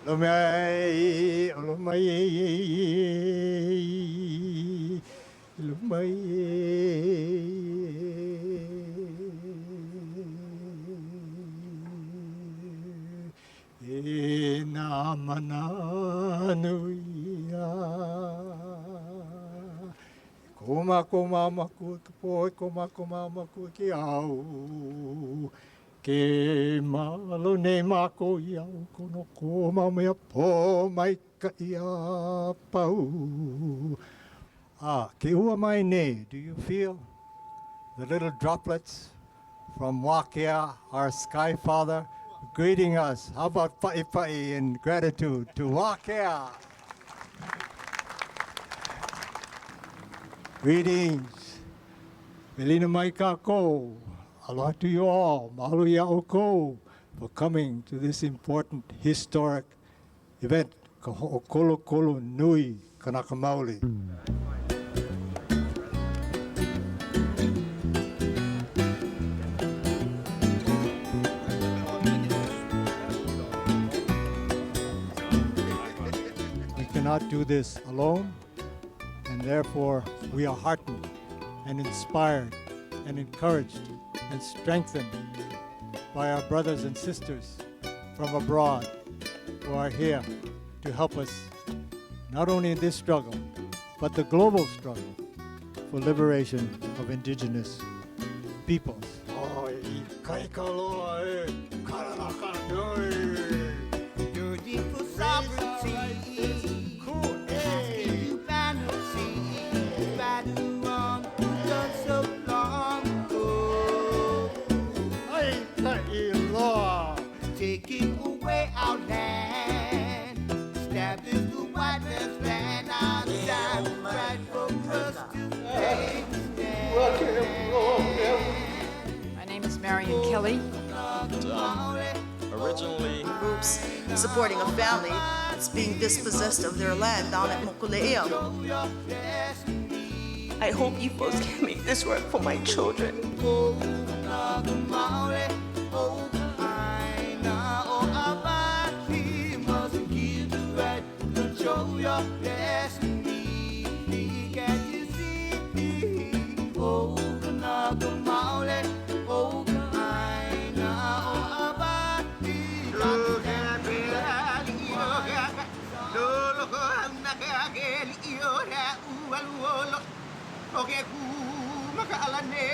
Lumai, lumai, lumai. E na mananuia. Koma koma maku tupoi, koma koma maku ki au. Ke malo ne mako iau kono koma mea po mai ka ia pau. Ke ua mai ne, do you feel the little droplets from Wakea, our Sky Father, greeting us? How about pa'i pa'i in gratitude to Wakea? Greetings. Melina mai kako. Aloha to you all. Mahalo ia o kou for coming to this important historic event. Ka ho'okolo kolo nui kanaka maoli. We cannot do this alone, and therefore we are heartened and inspired and encouraged and strengthened by our brothers and sisters from abroad who are here to help us not only in this struggle, but the global struggle for liberation of indigenous peoples. Your deeper sovereignty, asking you vanity, battle on done so long ago. Taking away our land, establish the white man's land, our time right for us to take My name is Marion Kelly. Originally, groups supporting a family that's being dispossessed of their land down at Mokule'ea. I hope you folks can make this work for my children. Control your destiny. Can you see? Oh, Kanagamaule. Oh, Aina. Oh, Abati. Okay, makaalane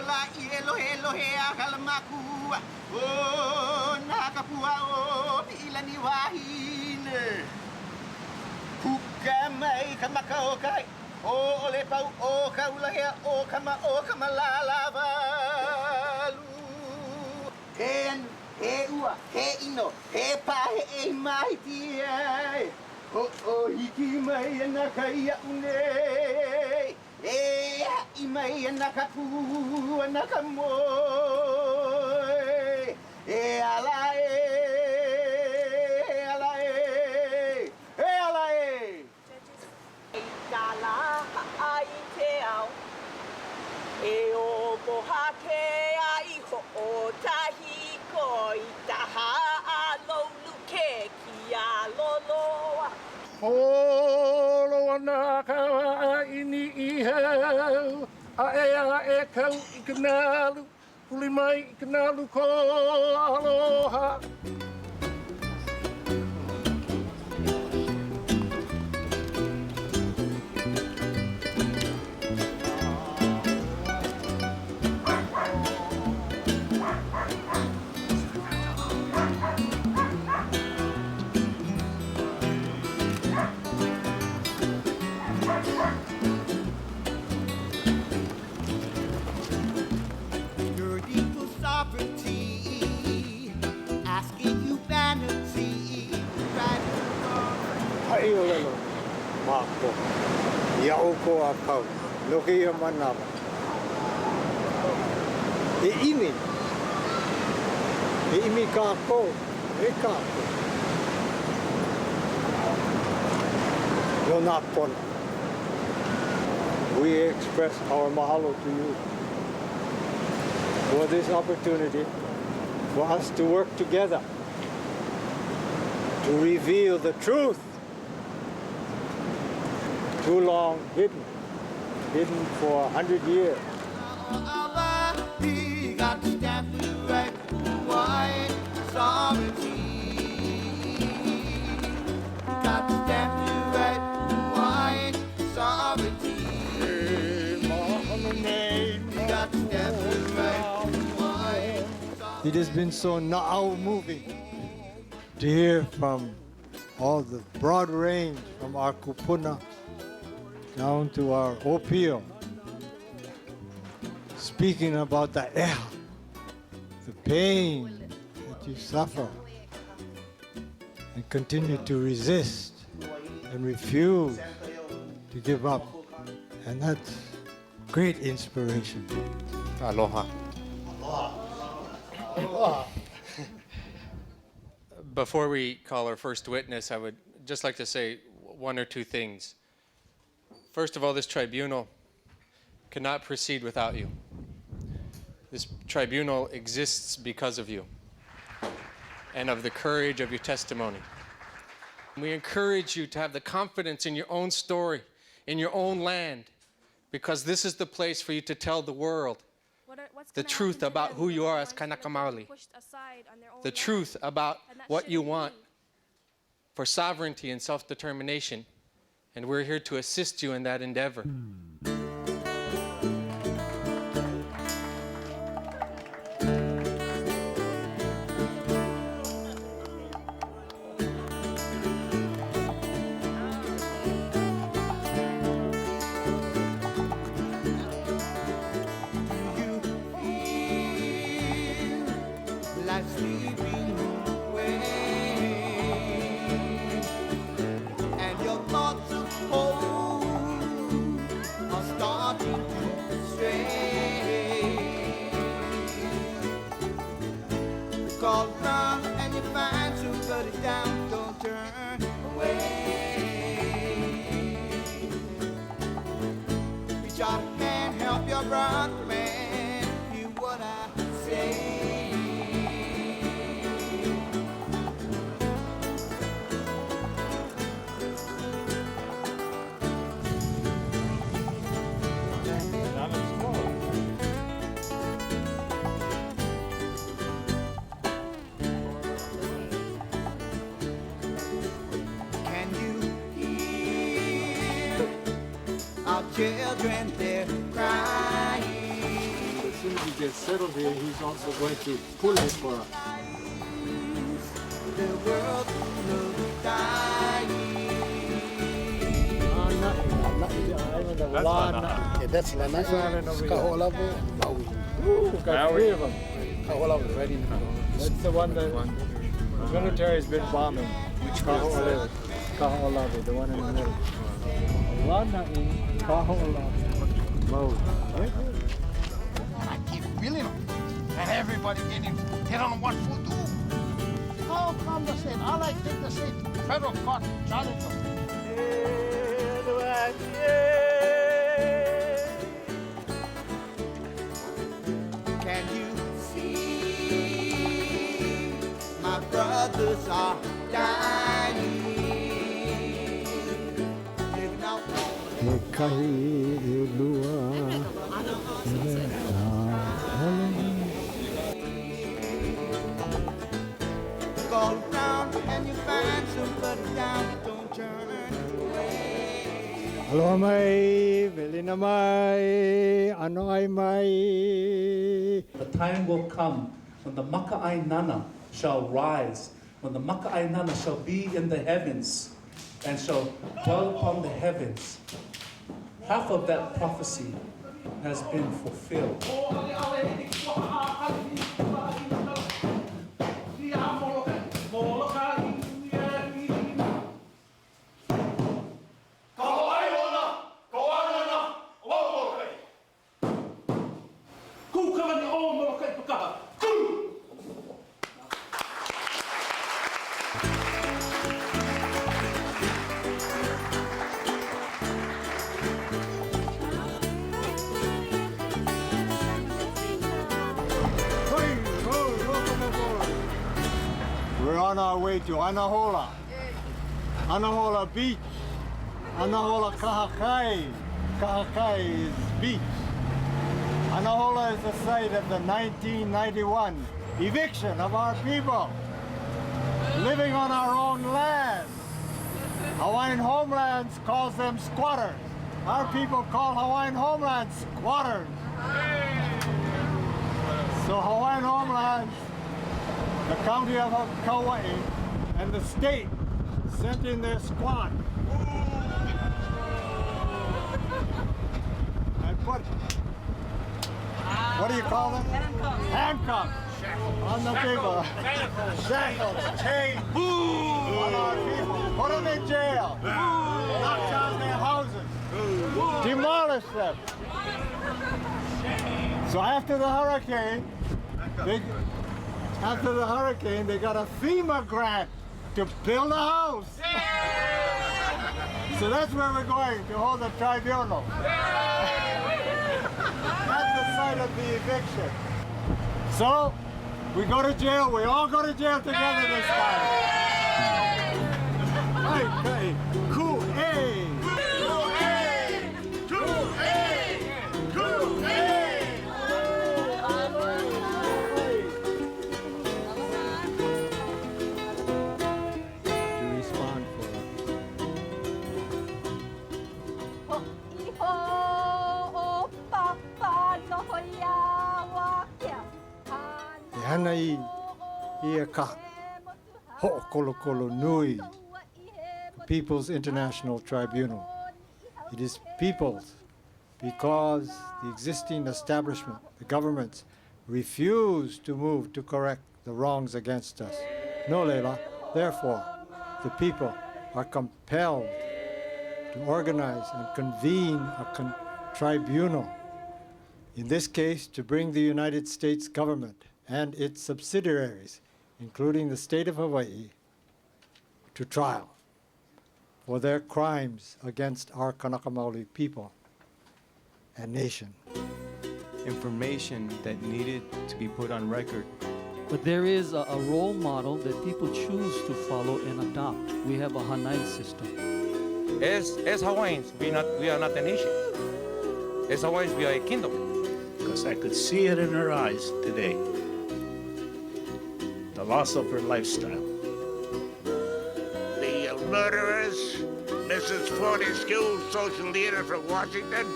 la ielo helo he akalamaku. Oh, nakapua oh, ilani wahine. Kukamai kamakaokai. Oh, ole pau oh kaulahea oh kama lalavalu. He ua, he ino, he pa he mai tiai. Oh, hiki mai anakaia une. Imai anakapu anakamoy. Alae. Kala ai te ao e o pohake ai ho o tahi ko I taha a lolu ke ki a loloa. Holo ana ka ini I hau a e kau I kanalu puli mai I kanalu ko aloha. Your equal sovereignty, asking you vanity, right or wrong. Hai o lelo, mako. Ia o ko a kau. Loke ia manawa. E imi kako, e kako. Yona pona. We express our mahalo to you for this opportunity for us to work together to reveal the truth, too long hidden for 100 years. He got to stand for the right Hawaiian sovereignty. He got to stand for the right Hawaiian sovereignty. He got to stand for the right Hawaiian sovereignty. It has been so now moving to hear from all the broad range, from our kupuna down to our opio, speaking about the the pain that you suffer and continue to resist and refuse to give up. And that's great inspiration. Aloha. Before we call our first witness, I would just like to say one or two things. First of all, this tribunal cannot proceed without you. This tribunal exists because of you and of the courage of your testimony. We encourage you to have the confidence in your own story, in your own land, because this is the place for you to tell the world the truth about who you are as Kanaka Maoli, the truth about what you want for sovereignty and self-determination, and we're here to assist you in that endeavor. Like sleeping away, and your thoughts of home are starting to stray. Call around and you find somebody down, don't turn away. Reach out a hand, help your brother, man, hear what I say. Children, they're crying. As soon as he gets settled here, he's also going to pull it for us. The world will die. That's la nasa. Kaholabu, Maui. Got three of them. Kaholabu, ready now. That's the one that the military has been bombing. Which Kaholabu, the one in the middle. Lana in Kaholabu mode. I keep feeling them. And everybody get on one foot too. How come the state? I like take the state to federal court and challenge them. Can you see my brothers are dying? Living out Call around and you find somebody down, don't turn away. Aloha mai, velina mai, ano ai mai. The time will come when the Maka'ai Nana shall rise, when the Maka'ai Nana shall be in the heavens and shall dwell upon the heavens. Half of that prophecy has been fulfilled. Koi on our way to Anahola. Anahola Beach. Anahola Kahakai. Kahakai is beach. Anahola is the site of the 1991 eviction of our people living on our own land. Hawaiian Homelands calls them squatters. Our people call Hawaiian Homelands squatters. So Hawaiian Homelands, the county of Kauai, and the state sent in their squad and put, what do you call them? Handcuffs on the people. Shackles, chains on our people. Put them in jail. Knock down their houses. Demolish them. So after the hurricane, they got a FEMA grant to build a house. So that's where we're going to hold the tribunal. That's the site of the eviction. So we go to jail. We all go to jail together this time. Okay, cool. Hey. Hanai ia ka ho'okolo nui, the People's International Tribunal. It is people's because the existing establishment, the governments, refuse to move to correct the wrongs against us. No, Leila. Therefore, the people are compelled to organize and convene a tribunal, in this case to bring the United States government and its subsidiaries, including the state of Hawaii, to trial for their crimes against our Kanaka Maoli people and nation. Information that needed to be put on record. But there is a role model that people choose to follow and adopt. We have a Hanai system. As Hawaiians, we are not a nation. As Hawaiians, we are a kingdom. Because I could see it in her eyes today. The loss of her lifestyle. The murderers, Mrs. Fortescue, social leader from Washington.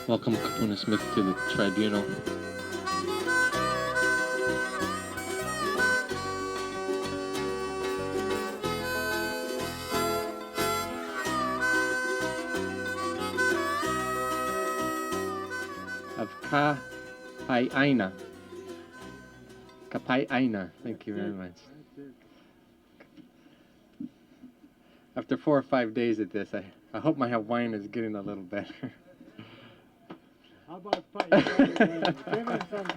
Welcome, Kapuna Smith, to the tribunal. Of Ka-pai-aina. Ka-pai-aina. Thank you very much. After 4 or 5 days at this, I hope my Hawaiian is getting a little better. How about Give us some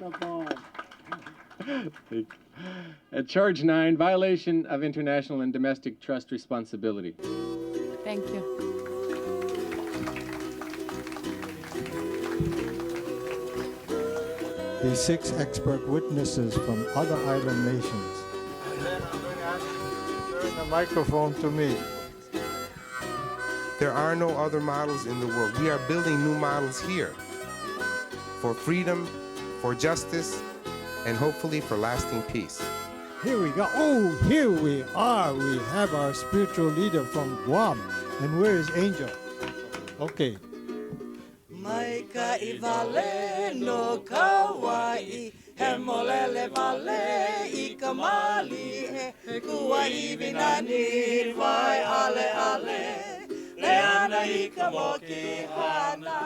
At charge 9, violation of international and domestic trust responsibility. Thank you. The 6 expert witnesses from other island nations. Turn the microphone to me. There are no other models in the world. We are building new models here for freedom, for justice, and hopefully for lasting peace. Here we go. Oh, here we are. We have our spiritual leader from Guam. And where is Angel? Okay. Maika I vale no Kauai, he molele vale I kamali, he kuai vinani vai ale ale, leana I kamoki hana.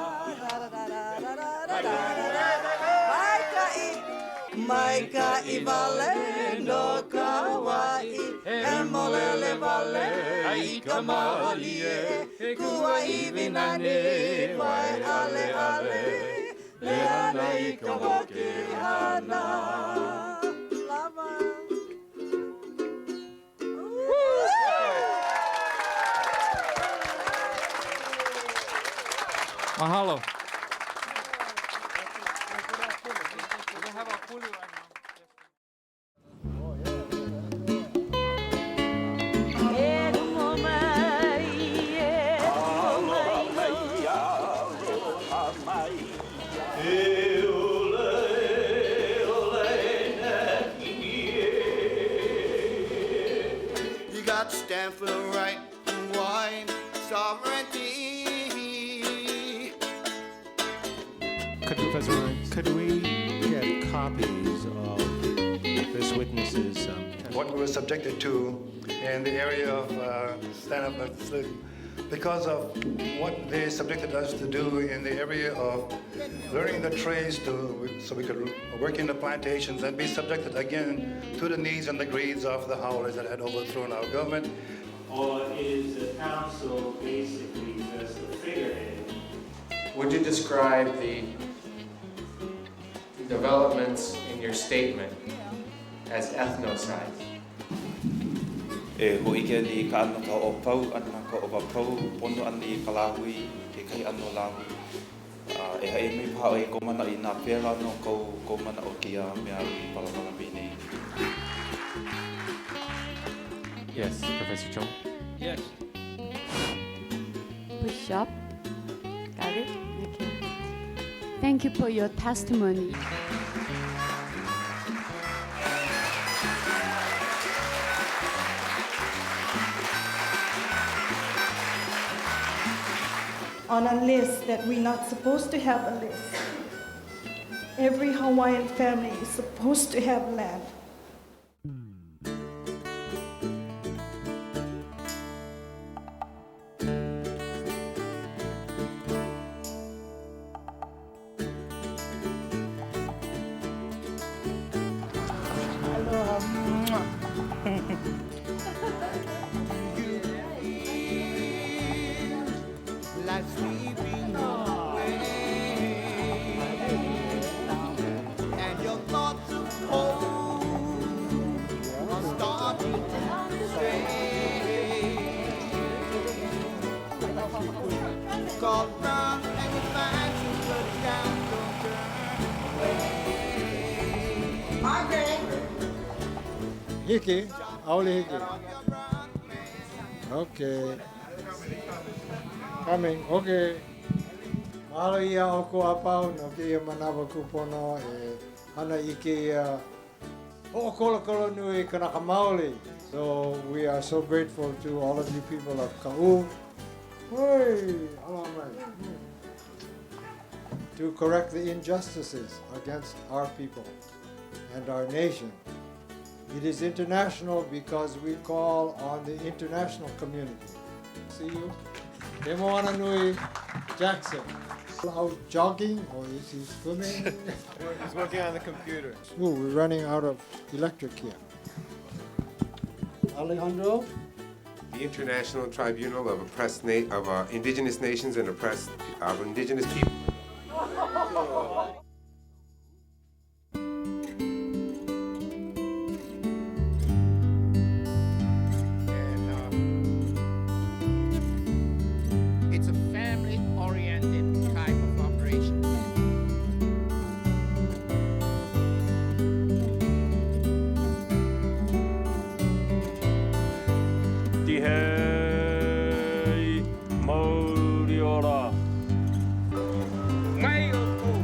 Maika I vale no Kauai, he molele vale I kamali, he kuai vinani vai ale ale, leana I kamoki hana. Lava. Mahalo. stand for right and wide sovereignty. Professor, could we get copies of this witness's what we were subjected to in the area of stand-up because of what they subjected us to do in the area of learning the trades so we could work in the plantations and be subjected again to the needs and the greeds of the howlers that had overthrown our government. Or is the council basically just a figurehead? Would you describe the developments in your statement as ethnocide? Ho ike li ka anu ka o pau ana ka o pau pono ani kalahui ke kai anu lau e hai mi pa e ko mana I na pera no ko mana o kia me ai pala mana bini. Yes, Professor Chong. Yes. Push up. Got it? Okay. Thank you for your testimony. On a list that we're not supposed to have a list. Every Hawaiian family is supposed to have land. Like sleeping away, and your thoughts of home are starting to stray. Call round and you find you put down, don't turn away. Margaret! Hiki, Auli Hiki. Okay. Coming, okay. Mahalo ia o ko apau no ke ia manawa kupono e hana I ke ia ho'okolo nui kanaka maoli. So we are so grateful to all of you people of Ka'u. Hoi, to correct the injustices against our people and our nation. It is international because we call on the international community. See you. Demoana Nui Jackson. Out jogging or is he swimming? He's working on the computer. Ooh, we're running out of electric here. Alejandro? The International Tribunal of Indigenous Nations and Oppressed Indigenous People. It's a family-oriented type of operation. Tihei Mauriora. Mai opo.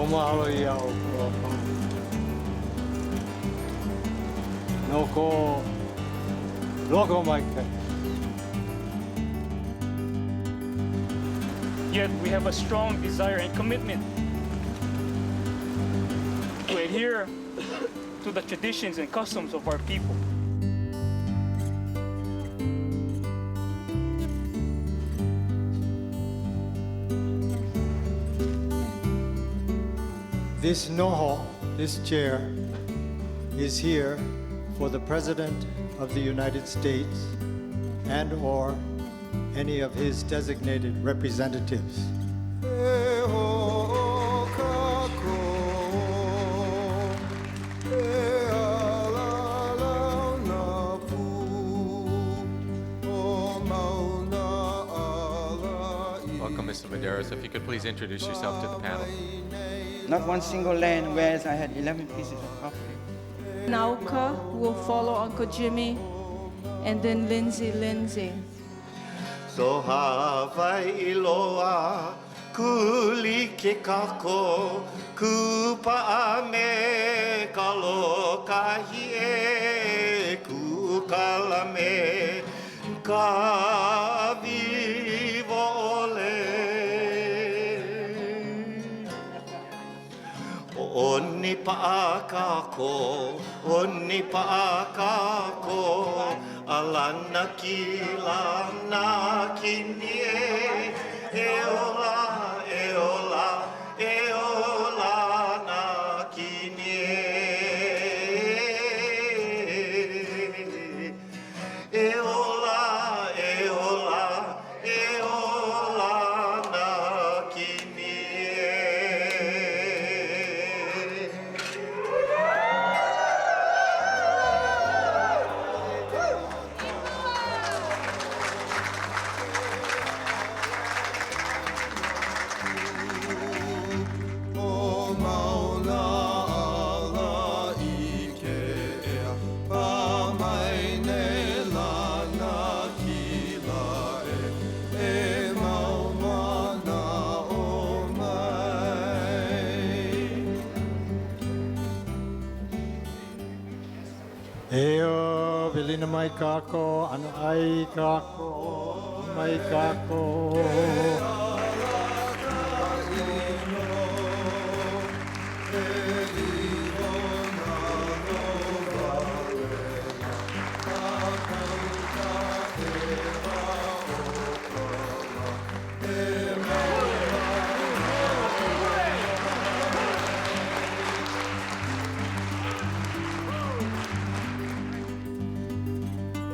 Mahalo ia o ko apau. No ko loko mai kai. Yet we have a strong desire and commitment to adhere to the traditions and customs of our people. This noho, this chair, is here for the President of the United States and or any of his designated representatives. E ho kako Mr. Madero. So if you could please introduce yourself to the panel. Not one single land, whereas I had 11 pieces of property. Nauka will follow Uncle Jimmy, and then Lindsay. So Hawai'i loa, kuli ke kako, kupa'a me kalokahi e, kukala me ka vivo ole. Oni pa'a kako, oni pa'a kako, alana ki lana ki nie, e ola na ki nie, e ola na ki nie. Eo, vilina mai kako, anu ai kako, mai kako.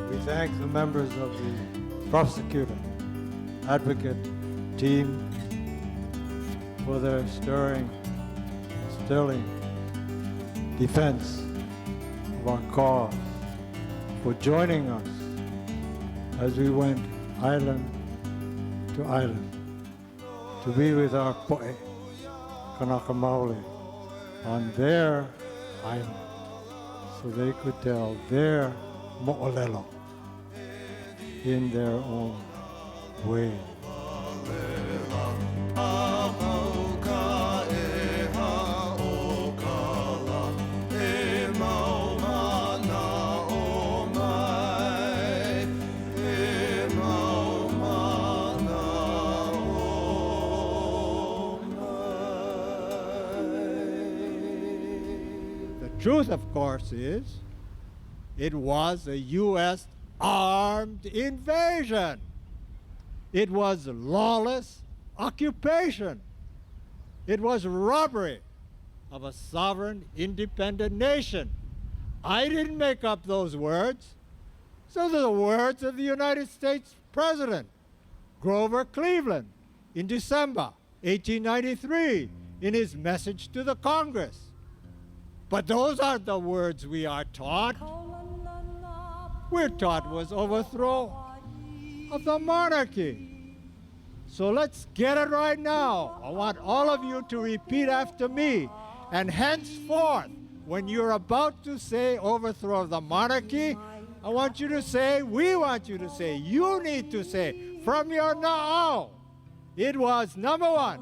We thank the members of the prosecutor, advocate team for their sterling defense of our cause, for joining us as we went island to island to be with our poe, Kanaka Maoli, on their island, so they could tell their mo'olelo in their own way. The truth, of course, is it was a U.S. armed invasion. It was lawless occupation. It was robbery of a sovereign, independent nation. I didn't make up those words. Those are the words of the United States President, Grover Cleveland, in December 1893, in his message to the Congress. But those aren't the words we are taught. We're taught was overthrow of the monarchy. So let's get it right now. I want all of you to repeat after me. And henceforth, when you're about to say overthrow of the monarchy, I want you to say, we want you to say, you need to say, from your now, it was number one,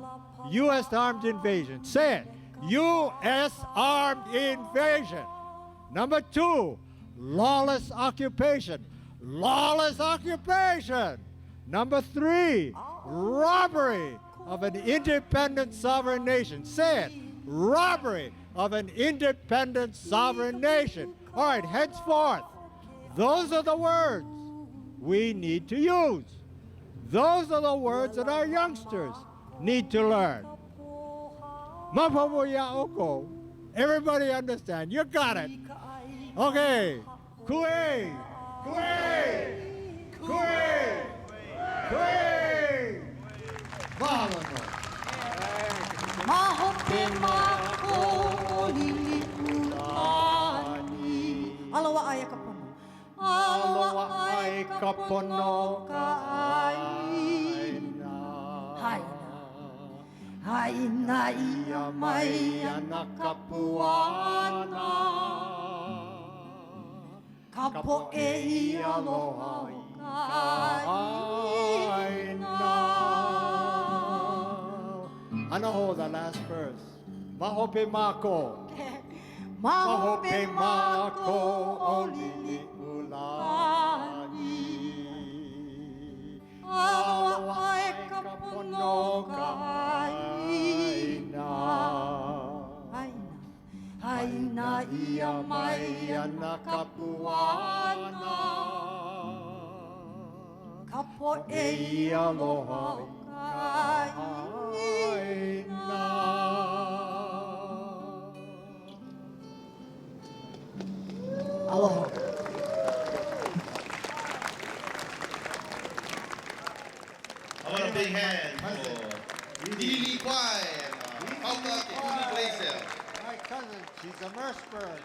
U.S. armed invasion. Say it, U.S. armed invasion. Number two, lawless occupation. Lawless occupation. Number three, robbery of an independent sovereign nation. Say it, robbery of an independent sovereign nation. All right, henceforth, those are the words we need to use. Those are the words that our youngsters need to learn. Mapamoya oko. Everybody understand? You got it. Okay. Kue! Kue! Kue! Kue! Mahalo. Mahope mako lilipuani. Aloha ai kapono. Aloha ai kapono ka aina. Hai. Aina ia mai ana kapuana. Ka po'e ia aloha o ka ina. Anaho, the last verse. Mahope mako. Mahope mako o lili ulani. Aloha e ka pono ka aina. Aina ia mai ana kapuana. Ka po'e ia aloha o ka aina. Aloha. I want a big hand for Lili Kwai and Hawai'i Kekuni Blaisdell. My cousin, she's a Merceburg.